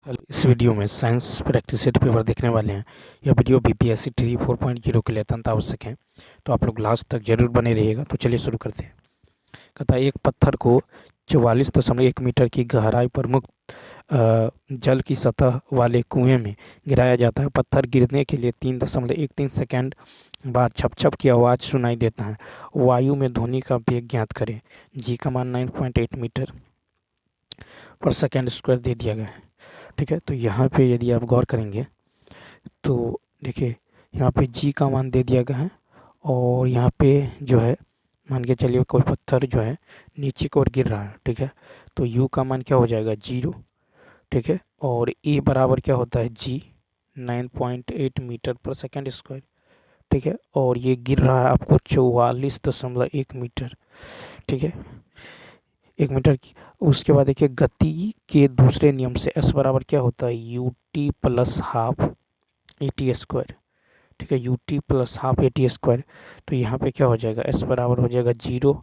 कल इस वीडियो में साइंस प्रैक्टिस सेट पेपर देखने वाले हैं। यह वीडियो बीपीएससी ट्री 4.0 के लिए अत्यंत आवश्यक है, तो आप लोग लास्ट तक जरूर बने रहिएगा। तो चलिए शुरू करते हैं। कहता है, एक पत्थर को 44.1 मीटर की गहराई पर मुक्त जल की सतह वाले कुएं में गिराया जाता है। पत्थर गिरने के लिए 3.13 सेकेंड बाद छप छप की आवाज़ सुनाई देता है। वायु में ध्वनि का वेग ज्ञात करें। जी का मान 9.8 मीटर पर सेकेंड स्क्वायर दे दिया गया है। ठीक है, तो यहाँ पे यदि आप गौर करेंगे तो देखिए यहाँ पे जी का मान दे दिया गया है, और यहाँ पे जो है मान के चलिए कोई पत्थर जो है नीचे की ओर गिर रहा है। ठीक है, तो यू का मान क्या हो जाएगा 0। ठीक है, और ए बराबर क्या होता है जी 9.8 मीटर पर सेकेंड स्क्वायर। ठीक है, और ये गिर रहा है आपको 44.1 मीटर। ठीक है, 1 मीटर की। उसके बाद देखिए गति के दूसरे नियम से एस बराबर क्या होता है U T plus half A T square. ठीक है, U T plus half A T square. तो यहाँ पे क्या हो जाएगा एस बराबर हो जाएगा 0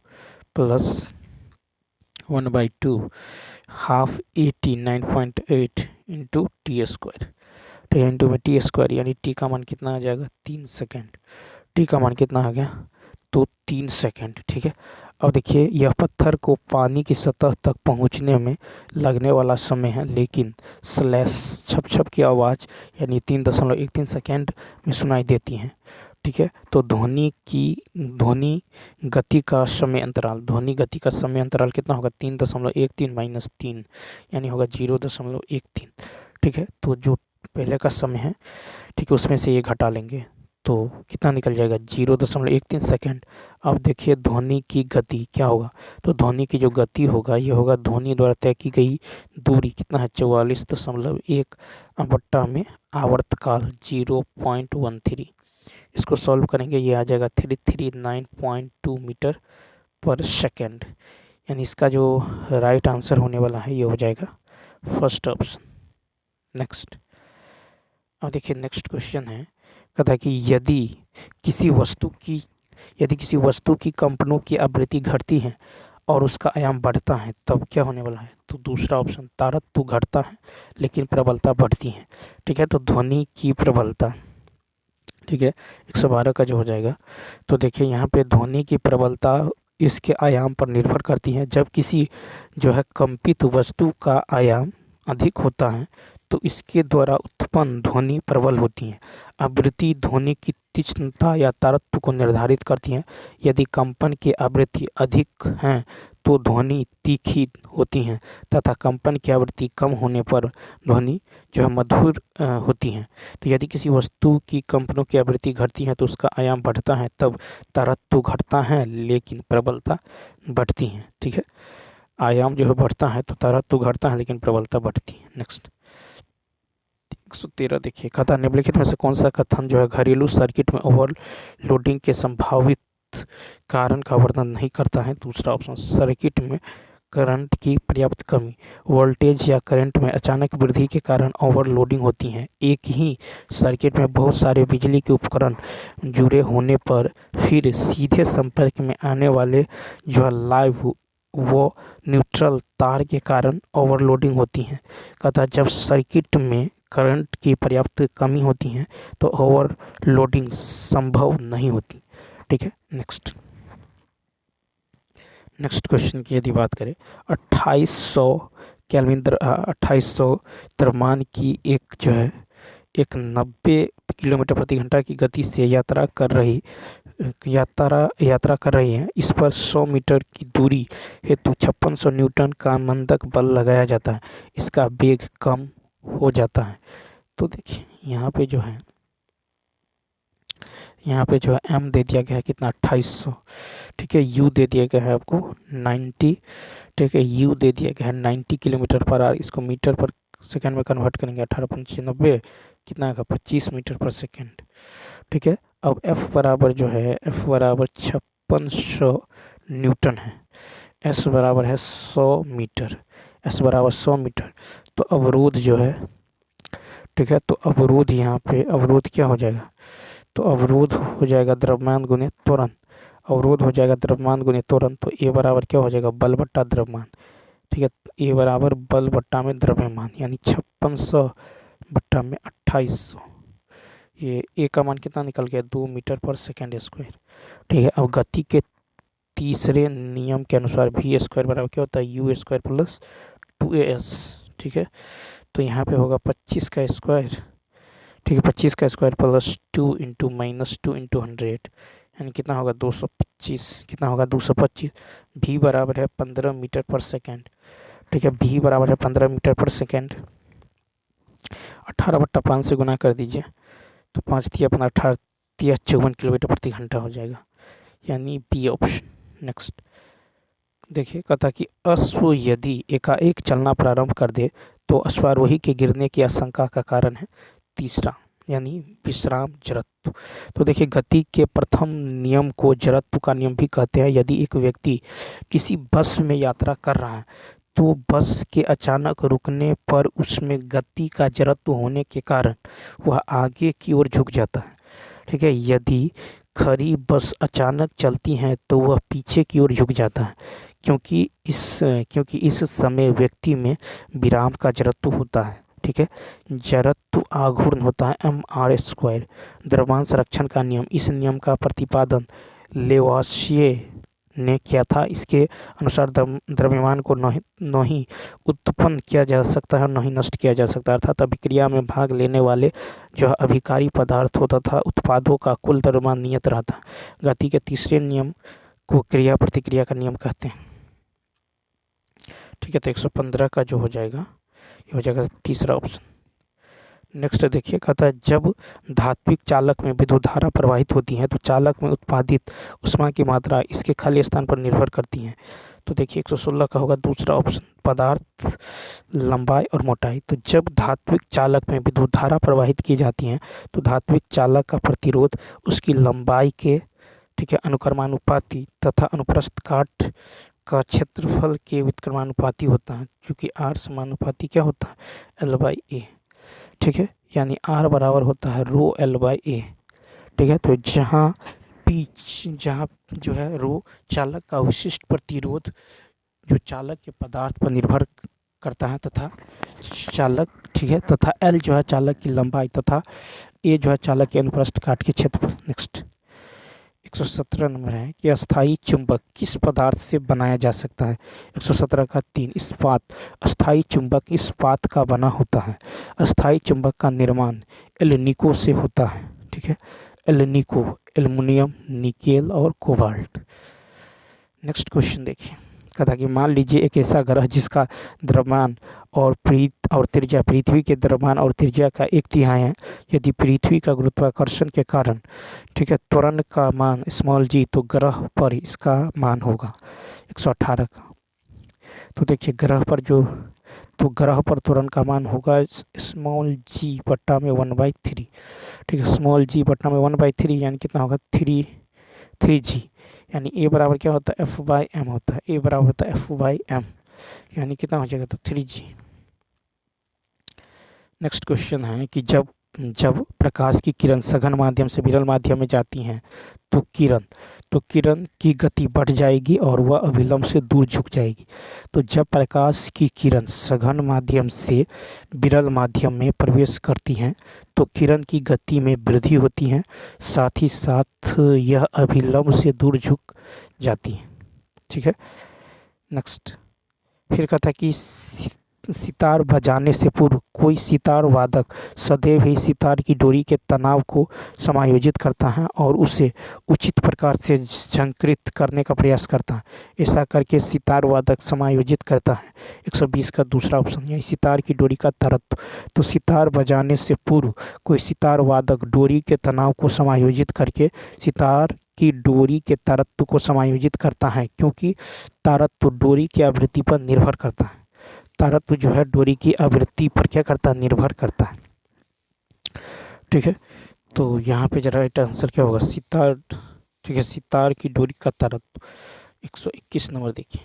plus 1/2 half A T 9.8 into T square. ठीक है, इंटू में टी स्क्वायर, यानी टी का मान कितना आ जाएगा 3 सेकेंड। टी का मान कितना आ गया तो 3 सेकेंड। ठीक है, अब देखिए यह पत्थर को पानी की सतह तक पहुंचने में लगने वाला समय है, लेकिन स्लैश छप छप की आवाज़ यानी 3.13 सेकेंड में सुनाई देती है। ठीक है, तो ध्वनि गति का समय अंतराल कितना होगा 3.13 माइनस 3, यानी होगा 0.13। ठीक है, तो जो पहले का समय है, ठीक है, उसमें से ये घटा लेंगे तो कितना निकल जाएगा 0.13 सेकेंड। अब देखिए ध्वनि की गति क्या होगा, तो ध्वनि की जो गति होगा ये होगा ध्वनि द्वारा तय की गई दूरी कितना है 44.1 बट्टा में आवर्तकाल 0.13। इसको सॉल्व करेंगे, ये आ जाएगा 339.2 मीटर पर सेकेंड। यानी इसका जो राइट आंसर होने वाला है ये हो जाएगा फर्स्ट ऑप्शन। नेक्स्ट, अब देखिए नेक्स्ट क्वेश्चन है। कहता है कि यदि किसी वस्तु की कंपनों की आवृत्ति घटती है और उसका आयाम बढ़ता है तब क्या होने वाला है, तो दूसरा ऑप्शन तारतम्य घटता है लेकिन प्रबलता बढ़ती है। ठीक है, तो ध्वनि की प्रबलता, ठीक है, 112 का जो हो जाएगा। तो देखिए यहाँ पे ध्वनि की प्रबलता इसके आयाम पर निर्भर करती है। जब किसी जो है कंपित वस्तु का आयाम अधिक होता है तो इसके द्वारा उत्पन्न ध्वनि प्रबल होती है। आवृत्ति ध्वनि की तीक्ष्णता या तारतम्य को निर्धारित करती है। यदि कंपन की आवृत्ति अधिक है तो ध्वनि तीखी होती है, तथा कंपन की आवृत्ति कम होने पर ध्वनि जो है मधुर होती है। तो यदि किसी वस्तु की कंपनों की आवृत्ति घटती है तो उसका आयाम बढ़ता है, तब तारतम्य घटता है लेकिन प्रबलता बढ़ती है। ठीक है, आयाम जो है बढ़ता है तो तारतम्य घटता है लेकिन प्रबलता बढ़ती है। नेक्स्ट 113 देखिए, कहता निम्नलिखित में से कौन सा कथन जो है घरेलू सर्किट में ओवरलोडिंग के संभावित कारण का वर्णन नहीं करता है। दूसरा ऑप्शन सर्किट में करंट की पर्याप्त कमी, वोल्टेज या करंट में अचानक वृद्धि के कारण ओवरलोडिंग होती है। एक ही सर्किट में बहुत सारे बिजली के उपकरण जुड़े होने पर फिर सीधे संपर्क में आने वाले जो है लाइव वो न्यूट्रल तार के कारण ओवरलोडिंग होती है। कहता जब सर्किट में करंट की पर्याप्त कमी होती है तो ओवरलोडिंग संभव नहीं होती। ठीक है, नेक्स्ट क्वेश्चन की यदि बात करें, 2800 द्रव्यमान की एक जो है एक 90 किलोमीटर प्रति घंटा की गति से यात्रा कर रही है। इस पर 100 मीटर की दूरी हेतु 5600 न्यूटन का मंदक बल लगाया जाता है। इसका वेग कम हो जाता है। तो देखिए यहाँ पे जो है m दे दिया गया है कितना 2800। ठीक है, u दे दिया गया है आपको 90। ठीक है, u दे दिया गया है 90 किलोमीटर पर आवर। इसको मीटर पर सेकंड में कन्वर्ट करेंगे 18×90 कितना आएगा 25 मीटर पर सेकंड। ठीक है, अब f बराबर जो है f बराबर 5600 न्यूटन है। s बराबर है 100 मीटर। s बराबर 100 मीटर। तो अवरोध जो है, ठीक है, तो अवरोध यहाँ पे अवरोध क्या हो जाएगा, तो अवरोध हो जाएगा द्रव्यमान गुने त्वरण। अवरोध हो जाएगा द्रव्यमान गुने त्वरण, तो ए बराबर क्या हो जाएगा बल बट्टा द्रव्यमान। ठीक है, ए बराबर बल बट्टा में द्रव्यमान, यानी 5600 बट्टा में 2800। ये ए का मान कितना निकल गया, 2 मीटर पर सेकेंड स्क्वायर। ठीक है, अब गति के तीसरे नियम के अनुसार वी स्क्वायर बराबर क्या होता है, यू स्क्वायर प्लस 2as। ठीक है, तो यहाँ पे होगा 25 का स्क्वायर। ठीक है, 25 का square plus 2 into minus 2 into 100, यानी कितना होगा 225। कितना होगा 225। भी बराबर है 15 मीटर पर सेकेंड। ठीक है, भी बराबर है 15 मीटर पर सेकेंड। 18 बट्टा 5 से गुना कर दीजिए, तो 5 दिया अपना 18 दिया 54 किलोमीटर प्रति घंटा हो जाएगा, यानी बी ऑप्शन। नेक्स्ट देखिए, कहता कि अश्व यदि एकाएक चलना प्रारंभ कर दे तो अश्वारोही के गिरने की आशंका का कारण है तीसरा, यानी विश्राम जड़त्व। तो देखिए, गति के प्रथम नियम को जड़त्व का नियम भी कहते हैं। यदि एक व्यक्ति किसी बस में यात्रा कर रहा है तो बस के अचानक रुकने पर उसमें गति का जड़त्व होने के कारण वह आगे की ओर झुक जाता है। ठीक है, यदि खड़ी बस अचानक चलती है तो वह पीछे की ओर झुक जाता है, क्योंकि इस समय व्यक्ति में विराम का जड़त्व होता है। ठीक है, जड़त्व आघूर्ण होता है mr²। द्रव्यमान संरक्षण का नियम, इस नियम का प्रतिपादन लेवाशिये ने किया था। इसके अनुसार द्रव्यमान को न ही उत्पन्न किया जा सकता है न ही नष्ट किया जा सकता, अर्थात अभिक्रिया में भाग लेने वाले जो अभिकारी पदार्थ होता था उत्पादों का कुल द्रव्यमान नियत रहता। गति के तीसरे नियम को क्रिया प्रतिक्रिया का नियम कहते हैं। ठीक है, तो 115 का जो हो जाएगा ये हो जाएगा तीसरा ऑप्शन। नेक्स्ट देखिए, कहता है जब धात्विक चालक में विद्युत धारा प्रवाहित होती है तो चालक में उत्पादित ऊष्मा की मात्रा इसके खाली स्थान पर निर्भर करती है। तो देखिए 116 का होगा दूसरा ऑप्शन, पदार्थ लंबाई और मोटाई। तो जब धात्विक चालक में विद्युत धारा प्रवाहित की जाती है तो धात्विक चालक का प्रतिरोध उसकी लंबाई के, ठीक है, अनुक्रमानुपाती तथा अनुप्रस्थ काट का क्षेत्रफल के व्युत्क्रमानुपाती होता है, क्योंकि आर समानुपाती क्या होता है, L/A। ठीक है, यानी R बराबर होता है रो L/A। ठीक है, तो जहाँ जो है रो चालक का विशिष्ट प्रतिरोध जो चालक के पदार्थ पर निर्भर करता है तथा चालक, ठीक है, तथा L जो है चालक की लंबाई तथा A जो है चालक के अनुप्रस्थ काट के क्षेत्रफल। नेक्स्ट 117 नंबर है कि अस्थायी चुंबक किस पदार्थ से बनाया जा सकता है। 117 का 3, इस्पात। अस्थायी चुंबक इस्पात का बना होता है। अस्थायी चुंबक का निर्माण एल्युमिनिको से होता है। ठीक है, एल्युमिनिको, एल्युमिनियम, निकेल और कोबाल्ट। नेक्स्ट क्वेश्चन देखिए, कहता कि मान लीजिए एक ऐसा ग्रह जिसका द्रव्यमान और त्रिज्या पृथ्वी के द्रव्यमान और त्रिज्या का 1/3 है। यदि पृथ्वी का गुरुत्वाकर्षण के कारण, ठीक है, त्वरण का मान g, तो ग्रह पर इसका मान होगा 118 का। तो देखिए ग्रह पर त्वरण का मान होगा g बट्टा में 1/3। ठीक है, g बट्टा में 1/3 यानी कितना होगा 3g, यानी a बराबर क्या होता है F/m होता है। a बराबर होता है F/m, यानी कितना हो जाएगा तो 3g। नेक्स्ट क्वेश्चन है कि जब प्रकाश की किरण सघन माध्यम से विरल माध्यम में जाती हैं तो किरण की गति बढ़ जाएगी और वह अभिलंब से दूर झुक जाएगी। तो जब प्रकाश की किरण सघन माध्यम से विरल माध्यम में प्रवेश करती हैं तो किरण की गति में वृद्धि होती है, साथ ही साथ यह अभिलंब से दूर झुक जाती है। ठीक है, नेक्स्ट फिर कहता है कि सितार बजाने से पूर्व कोई सितार वादक सदैव ही सितार की डोरी के तनाव को समायोजित करता है और उसे उचित प्रकार से झंकृत करने का प्रयास करता है। ऐसा करके सितार वादक समायोजित करता है। 120 का दूसरा ऑप्शन, यानी सितार की डोरी का तरत्व। तो सितार बजाने से पूर्व कोई सितार वादक डोरी के तनाव को समायोजित करके सितार की डोरी के तरत्व को समायोजित करता है, क्योंकि तरत्व डोरी की आवृत्ति पर निर्भर करता है। तारत्व जो है डोरी की आवृत्ति पर क्या करता है, निर्भर करता है। ठीक है, तो यहाँ पे जरा राइट आंसर क्या होगा, सितार। ठीक है, सितार की डोरी का तारत्व। 121 नंबर देखिए,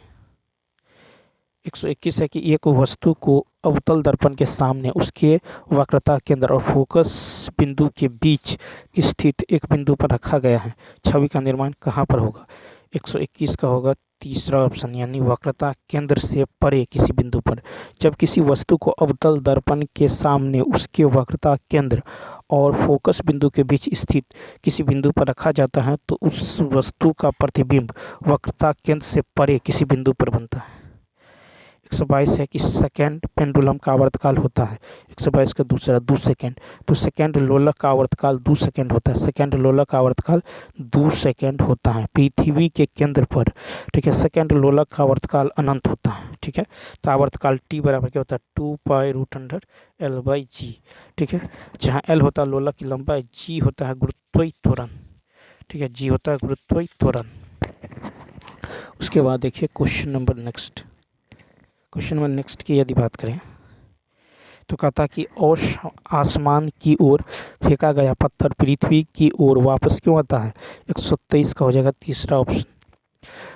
121 है कि एक वस्तु को अवतल दर्पण के सामने उसके वक्रता केंद्र और फोकस बिंदु के बीच स्थित एक बिंदु पर रखा गया है। छवि का निर्माण कहाँ पर होगा। 121 का होगा तीसरा ऑप्शन यानी वक्रता केंद्र से परे किसी बिंदु पर। जब किसी वस्तु को अवतल दर्पण के सामने उसके वक्रता केंद्र और फोकस बिंदु के बीच स्थित किसी बिंदु पर रखा जाता है तो उस वस्तु का प्रतिबिंब वक्रता केंद्र से परे किसी बिंदु पर बनता है। 122 है कि सेकेंड पेंडुलम का आवर्तकाल होता है। 122 का दूसरा 2 सेकेंड, तो सेकेंड लोलक का आवर्तकाल 2 सेकेंड होता है। सेकेंड लोलक का आवर्तकाल 2 सेकेंड होता है पृथ्वी के केंद्र पर। ठीक है, सेकेंड लोलक का आवर्तकाल अनंत होता है। ठीक है, तो आवर्तकाल टी बराबर क्या होता है 2π√100L/g। ठीक है, जहाँ L होता है लोलक की लंबाई, G होता है गुरुत्वीय त्वरण। ठीक है, G होता है गुरुत्वीय त्वरण। उसके बाद देखिए क्वेश्चन नंबर नेक्स्ट की यदि बात करें तो कहता कि आसमान की ओर फेंका गया पत्थर पृथ्वी की ओर वापस क्यों आता है। 123 का हो जाएगा तीसरा ऑप्शन।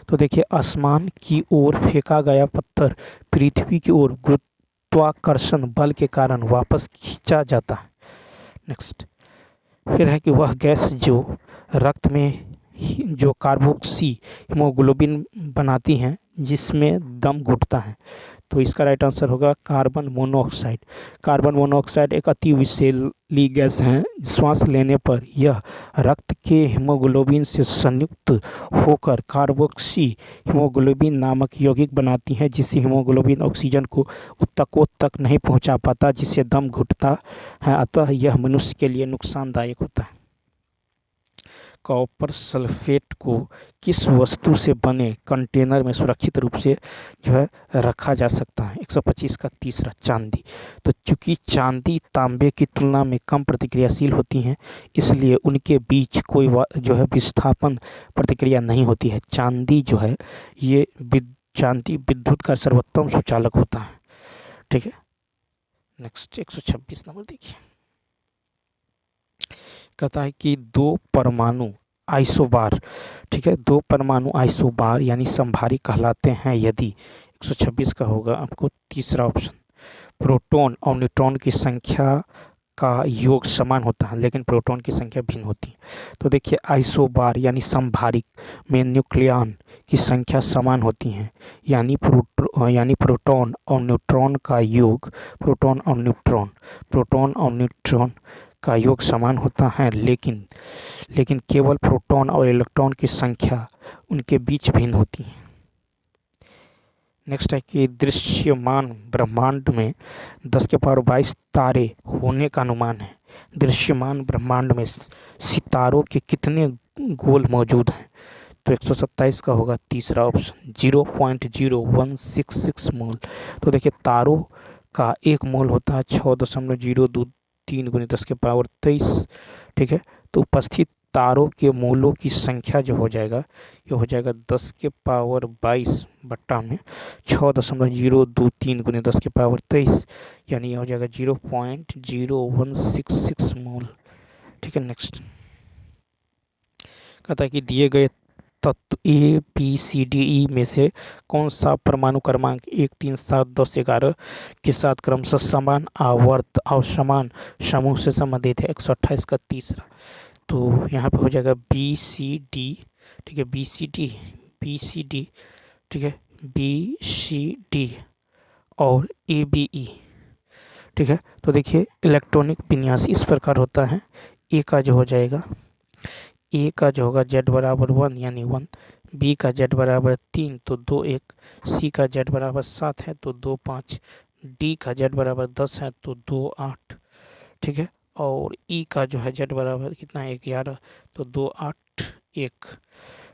तो देखिए आसमान की ओर फेंका गया पत्थर पृथ्वी की ओर गुरुत्वाकर्षण बल के कारण वापस खींचा जाता है। नेक्स्ट फिर है कि वह गैस जो रक्त में जो कार्बोक्सी हीमोग्लोबिन बनाती हैं जिसमें दम घुटता है, तो इसका राइट आंसर होगा कार्बन मोनोऑक्साइड। कार्बन मोनोऑक्साइड एक अति विषैली गैस है। श्वास लेने पर यह रक्त के हीमोग्लोबिन से संयुक्त होकर कार्बोक्सी हीमोग्लोबिन नामक यौगिक बनाती है, जिससे हीमोग्लोबिन ऑक्सीजन को ऊतकों तक नहीं पहुंचा पाता, जिससे दम घुटता है। अतः यह मनुष्य के लिए नुकसानदायक होता है। कॉपर सल्फेट को किस वस्तु से बने कंटेनर में सुरक्षित रूप से जो है रखा जा सकता है। 125 का तीसरा चांदी। तो चूंकि चांदी तांबे की तुलना में कम प्रतिक्रियाशील होती हैं, इसलिए उनके बीच कोई जो है विस्थापन प्रतिक्रिया नहीं होती है। चांदी जो है ये चांदी विद्युत का सर्वोत्तम सुचालक होता है। ठीक है, नेक्स्ट 126 नंबर देखिए। कहता है कि दो परमाणु आइसोबार, ठीक है, दो परमाणु आइसोबार यानी समभारी कहलाते हैं यदि 126 का होगा आपको तीसरा ऑप्शन। प्रोटॉन और न्यूट्रॉन की संख्या का योग समान होता है लेकिन प्रोटॉन की संख्या भिन्न होती है। तो देखिए आइसोबार यानी समभारिक में न्यूक्लियॉन की संख्या समान होती है, यानी प्रोटॉन और न्यूट्रॉन का योग, प्रोटॉन और न्यूट्रॉन का योग समान होता है, लेकिन केवल प्रोटॉन और इलेक्ट्रॉन की संख्या उनके बीच भिन्न होती है। नेक्स्ट है कि दृश्यमान ब्रह्मांड में 10⁻22 तारे होने का अनुमान है। दृश्यमान ब्रह्मांड में सितारों के कितने गोल मौजूद हैं। तो 127 का होगा तीसरा ऑप्शन 0.0166 मोल। तो देखिए तारों का एक मोल होता है 6.023 × 10⁻23। ठीक है, तो उपस्थित तारों के मोलों की संख्या जो हो जाएगा ये हो जाएगा 10⁻22 बट्टा में 6.023 × 10⁻23, यानी ये हो जाएगा 0.0166 मोल। ठीक है, नेक्स्ट कहता है कि दिए गए तत्व A, B, C, D, E में से कौन सा परमाणु क्रमांक 1, 3, 7, 10, 11 के साथ क्रमशः समान आवर्त और समान समूह से संबंधित है। 128 का तीसरा। तो यहाँ पे हो जाएगा BCD। ठीक है, BCD, ठीक है, BCD और ABE। ठीक है, तो देखिए इलेक्ट्रॉनिक विन्यास इस प्रकार होता है। A का जो हो जाएगा A का जो होगा Z = 1 यानी 1, B का Z = 3 तो 2 1, C का Z = 7 है तो 2 5, D का Z = 10 है तो 2 8। ठीक है, और E का जो है Z = कितना है 11 तो 2 8 1।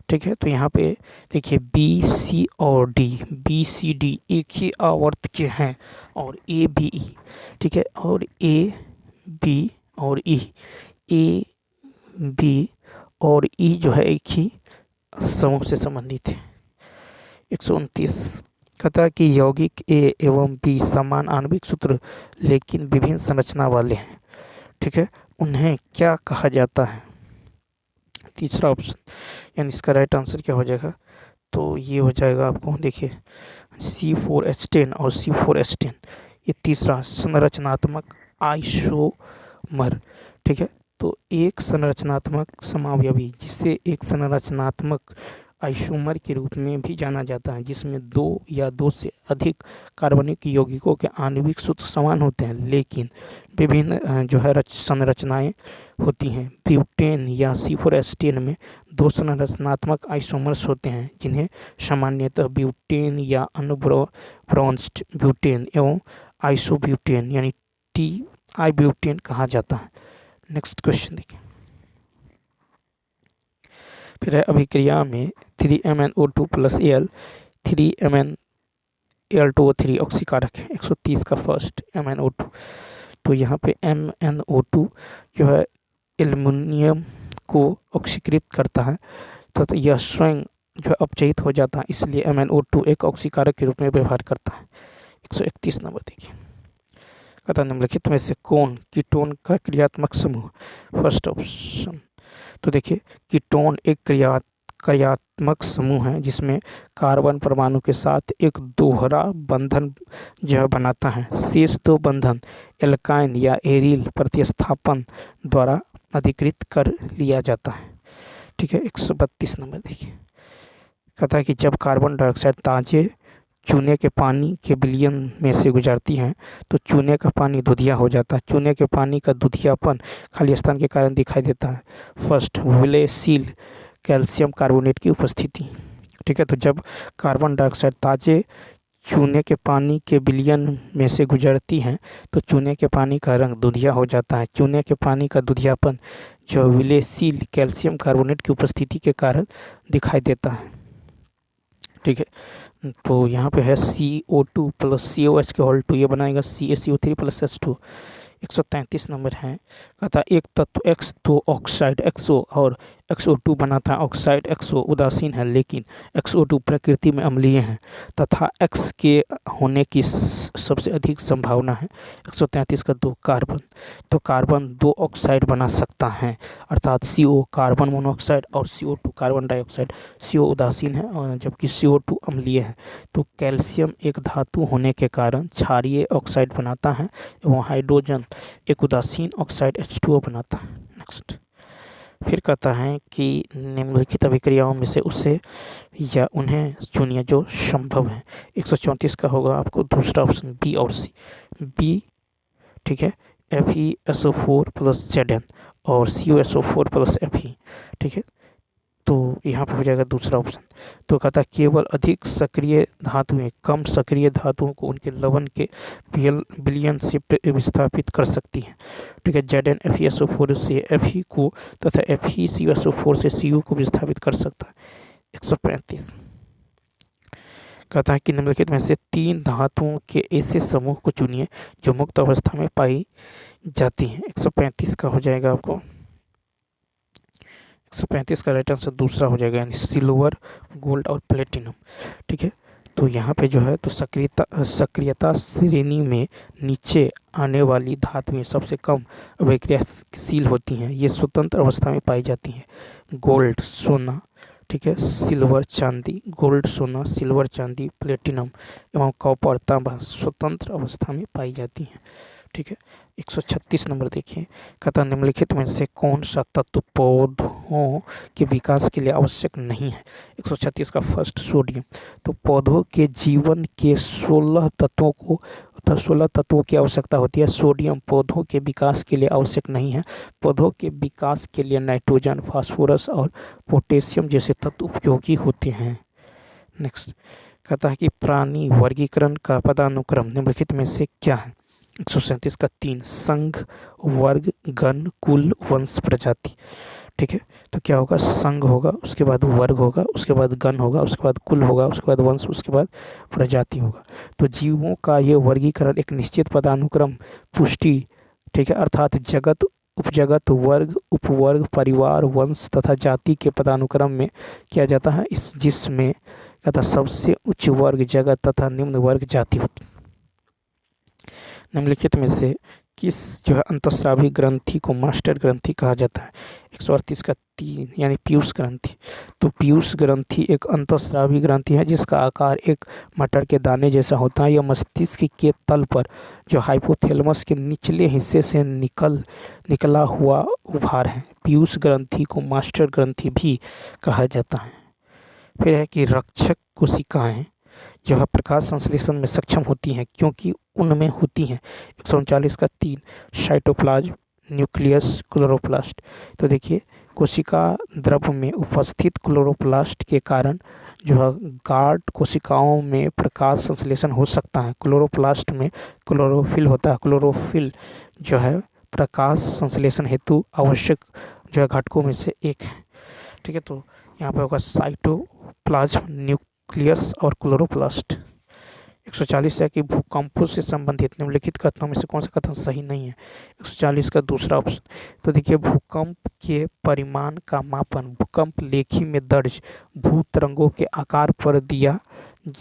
ठीक है, तो यहाँ पे देखिए B C और D, B C D एक ही आवर्त के हैं और A B E। ठीक है, और A B और E, A B और E जो है एक ही समूह से संबंधित है। 129 कहता है कि यौगिक A एवं B समान आणविक सूत्र लेकिन विभिन्न संरचना वाले हैं। ठीक है, उन्हें क्या कहा जाता है। तीसरा ऑप्शन यानी इसका राइट आंसर क्या हो जाएगा, तो ये हो जाएगा आपको देखिए C4H10 और C4H10। ये तीसरा संरचनात्मक आइसोमर। ठीक है, तो एक संरचनात्मक समावयवी जिससे एक संरचनात्मक आइसोमर के रूप में भी जाना जाता है, जिसमें दो या दो से अधिक कार्बनिक यौगिकों के आणविक सूत्र समान होते हैं, लेकिन विभिन्न जो है संरचनाएं होती हैं। ब्यूटेन या C4H10 में दो संरचनात्मक आइसोमर्स होते हैं, जिन्हें सामान्यतः ब्यूटेन या अनब्रांच्ड ब्यूटेन एवं आइसोब्यूटेन यानी TI ब्यूटेन कहा जाता है। नेक्स्ट क्वेश्चन देखिए। फिर है अभिक्रिया में 3MnO2 प्लस Al 3MnAl2O3 ऑक्सीकारक है। 130 का फर्स्ट MnO2। तो यहाँ पे MnO2 जो है एल्युमिनियम को ऑक्सीकृत करता है, तो यह स्वयं जो है अपचयित हो जाता है, इसलिए MnO2 एक ऑक्सीकारक के रूप में व्यवहार करता है। 131 नंबर देखिए। कहता निम्नलिखित में से कौन कीटोन का क्रियात्मक समूह? First option. तो देखिए, कीटोन एक क्रियात्मक समूह है जिसमें कार्बन परमाणु के साथ एक दोहरा बंधन जो बनाता है। शेष दो बंधन एल्काइन या एरिल प्रतिस्थापन द्वारा अधिकृत कर लिया जाता है। ठीक है। 132 नंबर देखिए। कहता है कि जब कार्बन डाइऑक्साइड ताजे चूने के पानी के विलयन में से गुजरती हैं तो चूने का पानी दुधिया हो जाता है। चूने के पानी का दुधियापन खाली स्थान के कारण दिखाई देता है। फर्स्ट, विलयशील कैल्शियम कार्बोनेट की उपस्थिति। ठीक है। तो जब कार्बन डाइऑक्साइड ताजे चूने के पानी के विलयन में से गुजरती हैं तो चूने के पानी का रंग दुधिया हो जाता है। चूने के पानी का दुधियापन जो विलयशील कैल्शियम कार्बोनेट की उपस्थिति के कारण दिखाई देता है। ठीक है। तो यहाँ पे है CO2 प्लस COH के होल 2, ये बनाएगा CaCO3 प्लस H2। 133 नंबर है। कहता एक तत्व X2 ऑक्साइड XO और XO2 बनाता है। ऑक्साइड XO उदासीन है, लेकिन XO2 प्रकृति में अम्लीय है तथा X के होने की सबसे अधिक संभावना है। 133 का 2, कार्बन। तो कार्बन 2 ऑक्साइड बना सकता है, अर्थात CO कार्बन मोनोऑक्साइड और CO2 कार्बन डाइऑक्साइड। CO उदासीन है और जबकि CO2 अम्लीय है। तो कैल्शियम एक धातु होने के कारण क्षारीय ऑक्साइड बनाता है एवं हाइड्रोजन एक उदासीन ऑक्साइड H2O बनाता है। नेक्स्ट। फिर कहता है कि निम्नलिखित अभिक्रियाओं में से उसे या उन्हें चुनिए जो संभव है। 134 का होगा आपको दूसरा ऑप्शन बी और सी। बी, ठीक है, FeSO4 प्लस Zn और CuSO4 प्लस Fe। ठीक है। तो यहाँ पे हो जाएगा दूसरा ऑप्शन। तो कहता है केवल अधिक सक्रिय धातुएं कम सक्रिय धातुओं को उनके लवण के विलयन से विस्थापित कर सकती हैं। ठीक है। Zn FeSO4 से Fe को तथा Fe CuSO4 से Cu को विस्थापित कर सकता है। 135 कहता है कि निम्नलिखित में से 3 धातुओं के ऐसे समूह को चुनिए जो मुक्त अवस्था में पाई जाती हैं। 135 का हो जाएगा आपको 135 का राइट आंसर दूसरा हो जाएगा, यानी सिल्वर, गोल्ड और प्लेटिनम। ठीक है। तो यहाँ पे जो है तो सक्रियता श्रेणी में नीचे आने वाली धातुएं सबसे कम अभिक्रियाशील होती हैं। ये स्वतंत्र अवस्था में पाई जाती हैं। गोल्ड सोना, ठीक है, सिल्वर चांदी, गोल्ड सोना, सिल्वर चांदी, प्लेटिनम एवं कॉपर तांबा स्वतंत्र अवस्था में पाई जाती हैं। ठीक है। 136 नंबर देखिए। कहता निम्नलिखित में से कौन सा तत्व पौधों के विकास के लिए आवश्यक नहीं है? 136 का फर्स्ट, सोडियम। तो पौधों के जीवन के 16 तत्वों की आवश्यकता होती है। सोडियम पौधों के विकास के लिए आवश्यक नहीं है। पौधों के विकास के लिए नाइट्रोजन, फास्फोरस और पोटेशियम जैसे तत्व उपयोगी होते हैं। नेक्स्ट। कहता है कि प्राणी वर्गीकरण का पदानुक्रम निम्नलिखित में से क्या है? 137 का 3, संघ, वर्ग, गण, कुल, वंश, प्रजाति। ठीक है। तो क्या होगा? संघ होगा, उसके बाद वर्ग होगा, उसके बाद गण होगा, उसके बाद कुल होगा, उसके बाद वंश, उसके बाद प्रजाति होगा। तो जीवों का ये वर्गीकरण एक निश्चित पदानुक्रम पुष्टि, ठीक है, अर्थात जगत, उपजगत, वर्ग, उपवर्ग, परिवार, वंश तथा जाति के पदानुक्रम में किया जाता है। जिसमें कहता सबसे उच्च वर्ग जगत तथा निम्न वर्ग जाति होती है। निम्नलिखित में से किस जो है अंतःस्रावी ग्रंथि को मास्टर ग्रंथि कहा जाता है? 138 का 3, यानी पीयूष ग्रंथि। तो पीयूष ग्रंथि एक अंतःस्रावी ग्रंथि है जिसका आकार एक मटर के दाने जैसा होता है। यह मस्तिष्क के तल पर जो हाइपोथैलेमस के निचले हिस्से से निकला हुआ उभार है। पीयूष ग्रंथि को मास्टर ग्रंथि भी कहा जाता है। फिर है कि रक्षक कोशिकाएं जो है प्रकाश संश्लेषण में सक्षम होती हैं क्योंकि उनमें होती हैं 139 का 3 साइटोप्लाज्म, न्यूक्लियस, क्लोरोप्लास्ट। तो देखिए कोशिका द्रव में उपस्थित क्लोरोप्लास्ट के कारण जो है गार्ड कोशिकाओं में प्रकाश संश्लेषण हो सकता है। क्लोरोप्लास्ट में क्लोरोफिल होता है। क्लोरोफिल जो है प्रकाश संश्लेषण हेतु आवश्यक जो है घटकों में से एक है। ठीक है, तो यहाँ पे होगा साइटोप्लाज्म, न्यूक्लियस और क्लोरोप्लास्ट। 140 है कि भूकंपों से संबंधित निम्नलिखित कथनों में से कौन सा कथन सही नहीं है। 140 का दूसरा ऑप्शन। तो देखिए भूकंप के परिमाण का मापन भूकंप लेखी में दर्ज भू तरंगों के आकार पर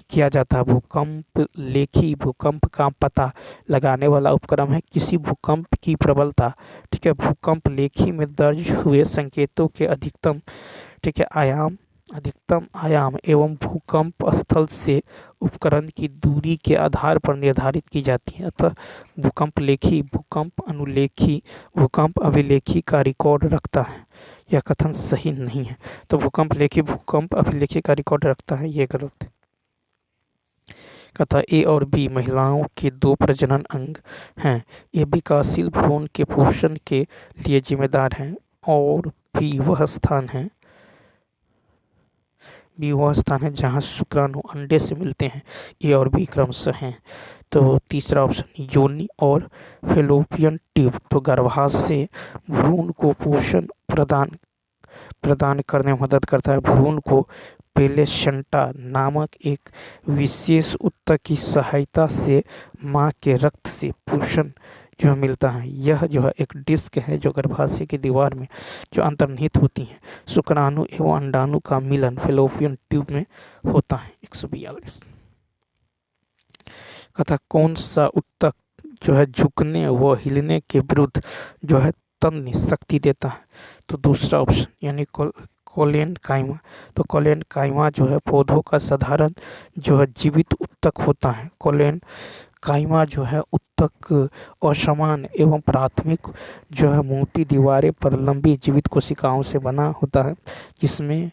किया जाता है। भूकंप लेखी भूकंप का पता लगाने वाला उपकरण है। किसी भूकंप की प्रबलता, ठीक है, भूकंप लेखी में दर्ज हुए संकेतों के अधिकतम, ठीक है, अधिकतम आयाम एवं भूकंप स्थल से उपकरण की दूरी के आधार पर निर्धारित की जाती है। अतः भूकंप लेखी भूकंप अनुलेखी भूकंप अभिलेखी का रिकॉर्ड रखता है। यह कथन सही नहीं है। तो भूकंप लेखी भूकंप अभिलेखी का रिकॉर्ड रखता है, ये गलत है। कथा ए और बी महिलाओं के 2 प्रजनन अंग हैं। ए विकासशील भ्रूण के पोषण के लिए जिम्मेदार हैं और बी वह स्थान है जहां शुक्राणु अंडे से मिलते हैं। ए और बी क्रमशः हैं। तो तीसरा ऑप्शन योनि और फेलोपियन ट्यूब तो गर्भाशय से भ्रूण को पोषण प्रदान करने में मदद करता है। भ्रूण को प्लेसेंटा नामक एक विशेष ऊतक की सहायता से मां के रक्त से पोषण जो मिलता है। यह जो है एक डिस्क है जो गर्भाशय की दीवार में जो अंतर्निहित होती है। शुक्राणु एवं अंडाणु का मिलन फेलोपियन ट्यूब में होता है। 142 कथा कौन सा ऊतक जो है झुकने व हिलने के विरुद्ध जो है तन्य शक्ति देता है। तो दूसरा ऑप्शन यानी कोलेन काइमा। तो कोलेन काइमा जो है पौधों का साधारण जो है जीवित ऊतक होता है। कोलेन काइमा जो है ऊतक असमान एवं प्राथमिक जो है मोटी दीवारें पर लंबी जीवित कोशिकाओं से बना होता है जिसमें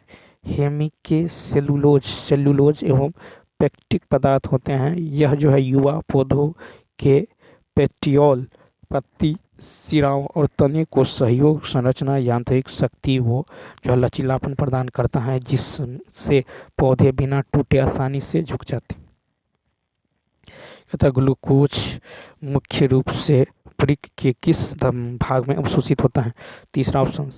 हेमिके सेलुलोज एवं पेक्टिक पदार्थ होते हैं। यह जो है युवा पौधों के पेटियोल पत्ती सिराओं और तने को सहयोग संरचना यांत्रिक शक्ति वो जो है लचीलापन प्रदान करता है जिससे पौधे बिना टूटे आसानी से झुक जाते। कहता ग्लूकोज मुख्य रूप से वृक्क के किस भाग में अवशोषित होता है। तीसरा ऑप्शन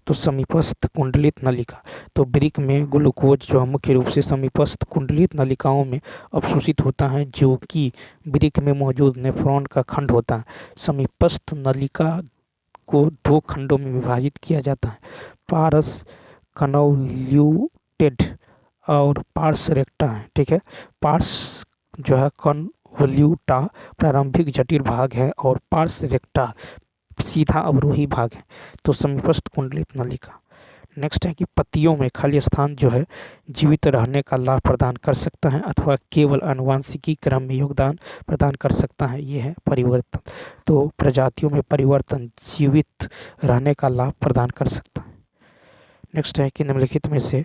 तो समीपस्थ कुंडलित नलिका। तो वृक्क में ग्लूकोज जो मुख्य रूप से समीपस्थ कुंडलित नलिकाओं में अवशोषित होता है जो कि वृक्क में मौजूद नेफ्रॉन का खंड होता है। समीपस्थ नलिका को 2 खंडों में विभाजित किया जाता है, पार्स कन्वोल्यूटेड और पार्स रेक्टा है। ठीक है, पार्स जो है कन्वोल्यूटा प्रारंभिक जटिल भाग है और पार्स रेक्टा सीधा अवरोही भाग है। तो समीपस्थ कुंडलित नलिका। नेक्स्ट है कि पत्तियों में खाली स्थान जो है जीवित रहने का लाभ प्रदान कर सकता है अथवा केवल आनुवांशिकी क्रम में योगदान प्रदान कर सकता है। ये है परिवर्तन। तो प्रजातियों में परिवर्तन जीवित रहने का लाभ प्रदान कर सकता है। नेक्स्ट है कि निम्नलिखित में से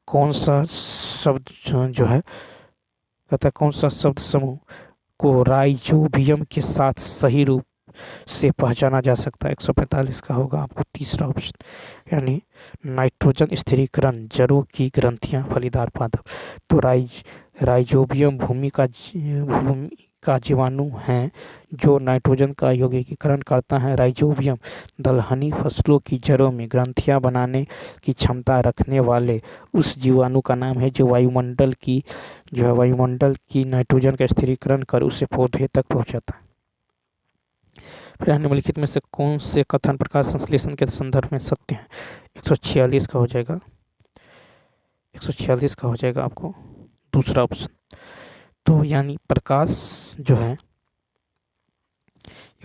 कौन सा शब्द जो है कहता है कौन सा शब्द समूह को राइजोबियम के साथ सही रूप से पहचाना जा सकता है। 145 का होगा आपको तीसरा ऑप्शन यानी नाइट्रोजन स्थिरीकरण जड़ों की ग्रंथियां फलीदार पादप। तो राइजोबियम भूमि का जीवाणु है जो नाइट्रोजन का यौगिकीकरण करता है। राइजोबियम दलहनी फसलों की जड़ों में ग्रंथियां बनाने की क्षमता रखने वाले उस जीवाणु का नाम है जो वायुमंडल की नाइट्रोजन का स्थिरीकरण कर उसे पौधे तक पहुंचाता है। फिर निम्नलिखित में से कौन से कथन प्रकाश संश्लेषण के संदर्भ में सत्य है। 146 का हो जाएगा 146 का हो जाएगा आपको दूसरा ऑप्शन। तो यानी प्रकाश जो है ये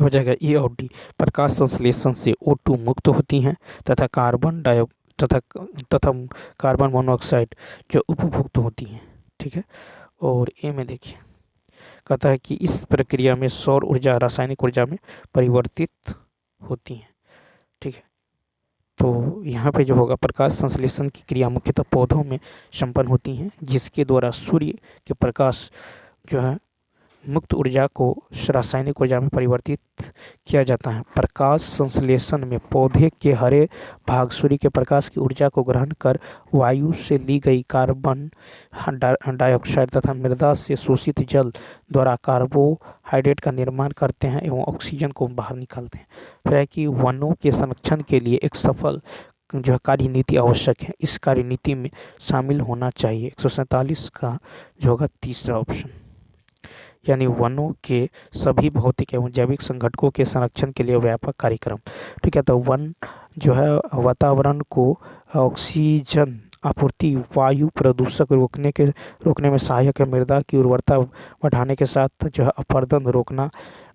हो जाएगा ए और डी। प्रकाश संश्लेषण से O2 मुक्त होती हैं तथा कार्बन मोनोऑक्साइड जो उपभुक्त होती हैं। ठीक है, और ए में देखिए कहता है कि इस प्रक्रिया में सौर ऊर्जा रासायनिक ऊर्जा में परिवर्तित होती है। ठीक है, तो यहाँ पे जो होगा, प्रकाश संश्लेषण की क्रिया मुख्यतः पौधों में संपन्न होती हैं, जिसके द्वारा सूर्य के प्रकाश जो है मुक्त ऊर्जा को रासायनिक ऊर्जा में परिवर्तित किया जाता है। प्रकाश संश्लेषण में पौधे के हरे भाग सूर्य के प्रकाश की ऊर्जा को ग्रहण कर वायु से ली गई कार्बन डाइऑक्साइड तथा मृदा से शोषित जल द्वारा कार्बोहाइड्रेट का निर्माण करते हैं एवं ऑक्सीजन को बाहर निकालते हैं। फिर है कि वनों के संरक्षण के लिए एक सफल जो है कार्यनीति आवश्यक है। इस कार्यनीति में शामिल होना चाहिए 147 का जो होगा तीसरा ऑप्शन, यानी वनों के सभी भौतिक एवं जैविक संगठनों के संरक्षण के लिए व्यापक कार्यक्रम। ठीक है, तो वन जो है वातावरण को ऑक्सीजन आपूर्ति, वायु प्रदूषक रोकने में सहायक है, मृदा की उर्वरता बढ़ाने के साथ जो है अपरदन रोकना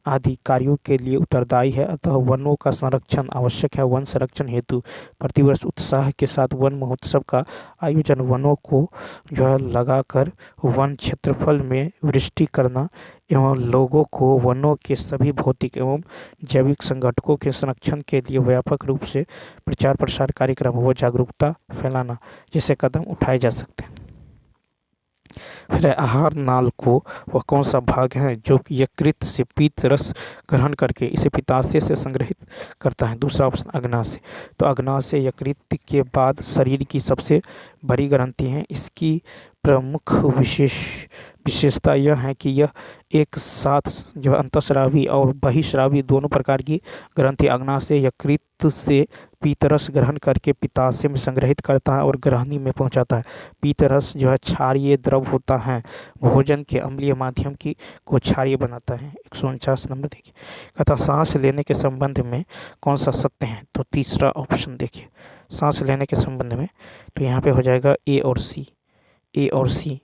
आदि कार्यों के लिए उत्तरदायी है। अतः वनों का संरक्षण आवश्यक है। वन संरक्षण हेतु प्रतिवर्ष उत्साह के साथ वन महोत्सव का आयोजन, वनों को जो है लगाकर वन क्षेत्रफल में वृद्धि करना एवं लोगों को वनों के सभी भौतिक एवं जैविक संगठनों के संरक्षण के लिए व्यापक रूप से प्रचार प्रसार कार्यक्रम व जागरूकता फैलाना, जिससे कदम उठाए जा सकते हैं। फिर आहार नाल को वह कौन सा भाग है जो यकृत से पीत रस ग्रहण करके इसे पित्ताशय से संग्रहित करता है? दूसरा ऑप्शन अग्नाशय। तो अग्नाशय यकृत के बाद शरीर की सबसे बड़ी ग्रंथि है। इसकी प्रमुख विशेषता यह है कि यह एक साथ जो अंतःस्रावी और बहिःस्रावी दोनों प्रकार की ग्रंथि अग्नाशय यकृत से पीतरस ग्रहण करके पित्ताशय में संग्रहित करता है और ग्रहणी में पहुंचाता है। पीतरस जो है क्षारीय द्रव होता है, भोजन के अम्लीय माध्यम की को क्षारीय बनाता है। 149 नंबर देखिए, कहता सांस लेने के संबंध में कौन सा सत्य है? तो तीसरा ऑप्शन देखिए, सांस लेने के संबंध में तो यहाँ पे हो जाएगा ए और सी,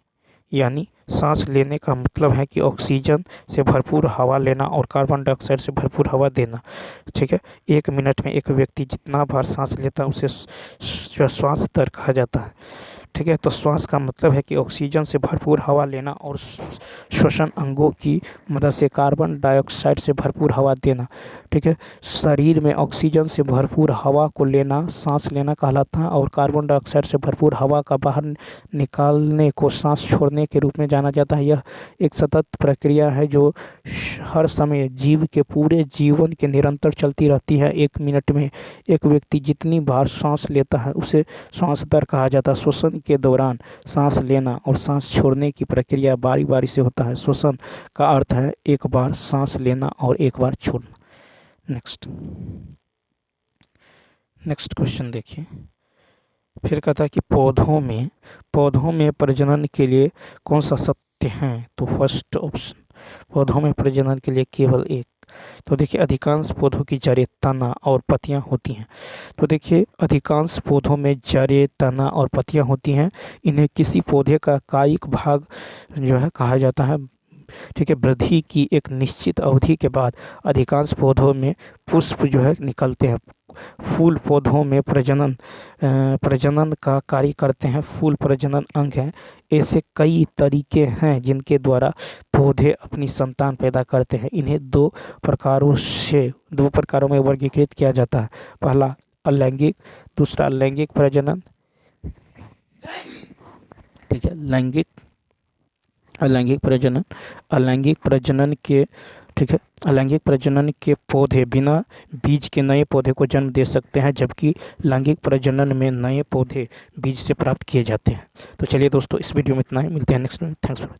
यानी सांस लेने का मतलब है कि ऑक्सीजन से भरपूर हवा लेना और कार्बन डाइऑक्साइड से भरपूर हवा देना। ठीक है, 1 मिनट में एक व्यक्ति जितना बार सांस लेता है उसे श्वास दर कहा जाता है। ठीक है, तो श्वास का मतलब है कि ऑक्सीजन से भरपूर हवा लेना और श्वसन अंगों की मदद से कार्बन डाइऑक्साइड से भरपूर हवा देना। ठीक है, शरीर में ऑक्सीजन से भरपूर हवा को लेना सांस लेना कहलाता है और कार्बन डाइऑक्साइड से भरपूर हवा का बाहर निकालने को सांस छोड़ने के रूप में जाना जाता है। यह एक सतत प्रक्रिया है जो हर समय जीव के पूरे जीवन के निरंतर चलती रहती है। 1 मिनट में एक व्यक्ति जितनी बार सांस लेता है उसे श्वास दर कहा जाता है। श्वसन के दौरान सांस लेना और सांस छोड़ने की प्रक्रिया बारी बारी से होता है। श्वसन का अर्थ है एक बार सांस लेना और एक बार छोड़ना। नेक्स्ट क्वेश्चन देखिए, फिर कहता है कि पौधों में प्रजनन के लिए कौन सा सत्य है? तो फर्स्ट ऑप्शन, पौधों में प्रजनन के लिए केवल एक। तो देखिए, अधिकांश पौधों की जड़ें, तना और पत्तियां होती हैं। तो देखिए, अधिकांश पौधों में जड़ें, तना और पत्तियां होती हैं। इन्हें किसी पौधे का कायिक भाग जो है कहा जाता है। ठीक है, वृद्धि की एक निश्चित अवधि के बाद अधिकांश पौधों में पुष्प जो है निकलते हैं। फूल पौधों में प्रजनन का कार्य करते हैं। फूल प्रजनन अंग है। ऐसे कई तरीके हैं जिनके द्वारा पौधे अपनी संतान पैदा करते हैं। इन्हें दो प्रकारों में वर्गीकृत किया जाता है। पहला अलैंगिक, दूसरा लैंगिक प्रजनन। ठीक है, अलैंगिक प्रजनन के पौधे बिना बीज के नए पौधे को जन्म दे सकते हैं, जबकि लैंगिक प्रजनन में नए पौधे बीज से प्राप्त किए जाते हैं। तो चलिए दोस्तों, इस वीडियो में इतना ही। मिलते हैं नेक्स्ट में। Thanks for